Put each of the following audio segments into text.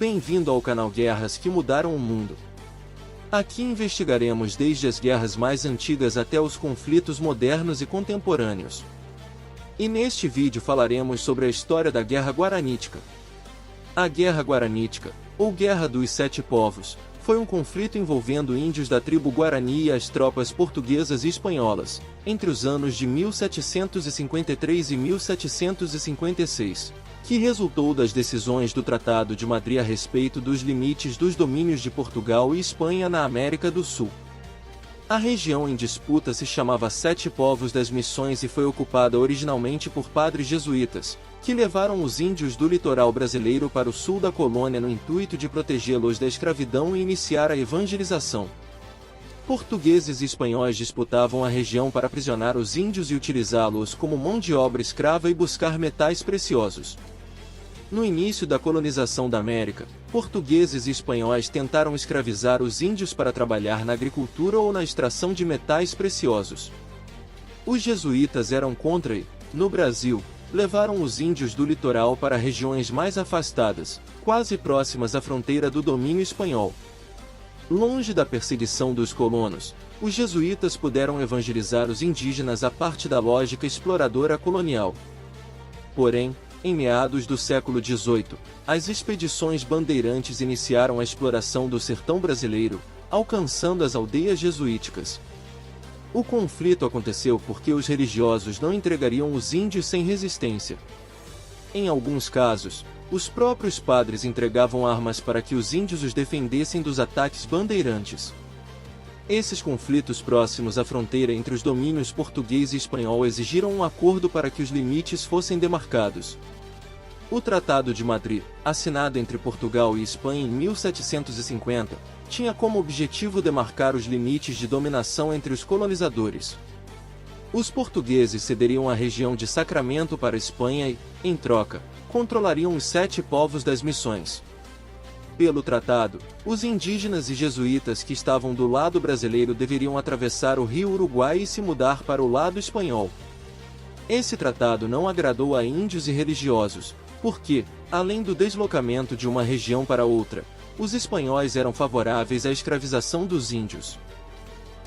Bem-vindo ao canal Guerras que Mudaram o Mundo. Aqui investigaremos desde as guerras mais antigas até os conflitos modernos e contemporâneos. E neste vídeo falaremos sobre a história da Guerra Guaranítica. A Guerra Guaranítica, ou Guerra dos Sete Povos, foi um conflito envolvendo índios da tribo Guarani e as tropas portuguesas e espanholas, entre os anos de 1753 e 1756, que resultou das decisões do Tratado de Madrid a respeito dos limites dos domínios de Portugal e Espanha na América do Sul. A região em disputa se chamava Sete Povos das Missões e foi ocupada originalmente por padres jesuítas, que levaram os índios do litoral brasileiro para o sul da colônia no intuito de protegê-los da escravidão e iniciar a evangelização. Portugueses e espanhóis disputavam a região para aprisionar os índios e utilizá-los como mão de obra escrava e buscar metais preciosos. No início da colonização da América, portugueses e espanhóis tentaram escravizar os índios para trabalhar na agricultura ou na extração de metais preciosos. Os jesuítas eram contra e, no Brasil, levaram os índios do litoral para regiões mais afastadas, quase próximas à fronteira do domínio espanhol. Longe da perseguição dos colonos, os jesuítas puderam evangelizar os indígenas a parte da lógica exploradora colonial. Porém, em meados do século XVIII, as expedições bandeirantes iniciaram a exploração do sertão brasileiro, alcançando as aldeias jesuíticas. O conflito aconteceu porque os religiosos não entregariam os índios sem resistência. Em alguns casos, os próprios padres entregavam armas para que os índios os defendessem dos ataques bandeirantes. Esses conflitos próximos à fronteira entre os domínios português e espanhol exigiram um acordo para que os limites fossem demarcados. O Tratado de Madrid, assinado entre Portugal e Espanha em 1750, tinha como objetivo demarcar os limites de dominação entre os colonizadores. Os portugueses cederiam a região de Sacramento para a Espanha e, em troca, controlariam os Sete Povos das Missões. Pelo tratado, os indígenas e jesuítas que estavam do lado brasileiro deveriam atravessar o rio Uruguai e se mudar para o lado espanhol. Esse tratado não agradou a índios e religiosos, porque, além do deslocamento de uma região para outra, os espanhóis eram favoráveis à escravização dos índios.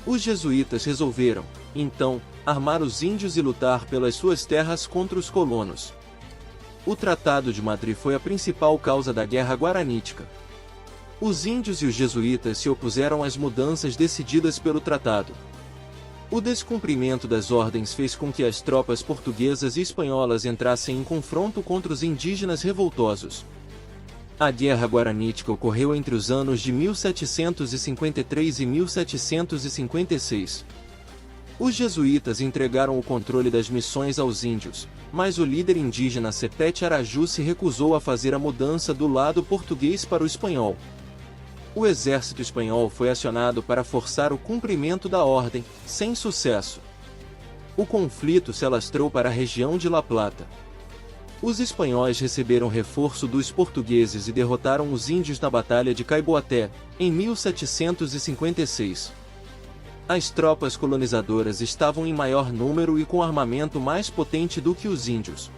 Os jesuítas resolveram, então, armar os índios e lutar pelas suas terras contra os colonos. O Tratado de Madrid foi a principal causa da Guerra Guaranítica. Os índios e os jesuítas se opuseram às mudanças decididas pelo tratado. O descumprimento das ordens fez com que as tropas portuguesas e espanholas entrassem em confronto contra os indígenas revoltosos. A Guerra Guaranítica ocorreu entre os anos de 1753 e 1756. Os jesuítas entregaram o controle das missões aos índios, mas o líder indígena Sepete Araju se recusou a fazer a mudança do lado português para o espanhol. O exército espanhol foi acionado para forçar o cumprimento da ordem, sem sucesso. O conflito se alastrou para a região de La Plata. Os espanhóis receberam reforço dos portugueses e derrotaram os índios na Batalha de Caiboaté, em 1756. As tropas colonizadoras estavam em maior número e com armamento mais potente do que os índios.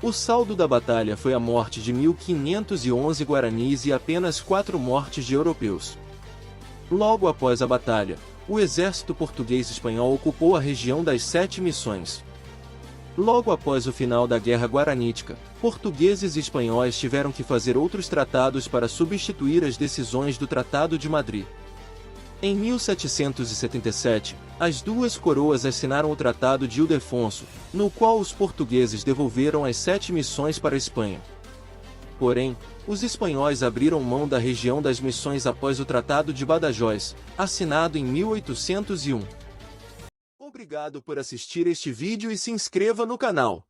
O saldo da batalha foi a morte de 1.511 guaranis e apenas 4 mortes de europeus. Logo após a batalha, o exército português e espanhol ocupou a região das Sete Missões. Logo após o final da Guerra Guaranítica, portugueses e espanhóis tiveram que fazer outros tratados para substituir as decisões do Tratado de Madrid. Em 1777, as duas coroas assinaram o Tratado de Ildefonso, no qual os portugueses devolveram as Sete Missões para a Espanha. Porém, os espanhóis abriram mão da região das Missões após o Tratado de Badajoz, assinado em 1801. Obrigado por assistir este vídeo e se inscreva no canal.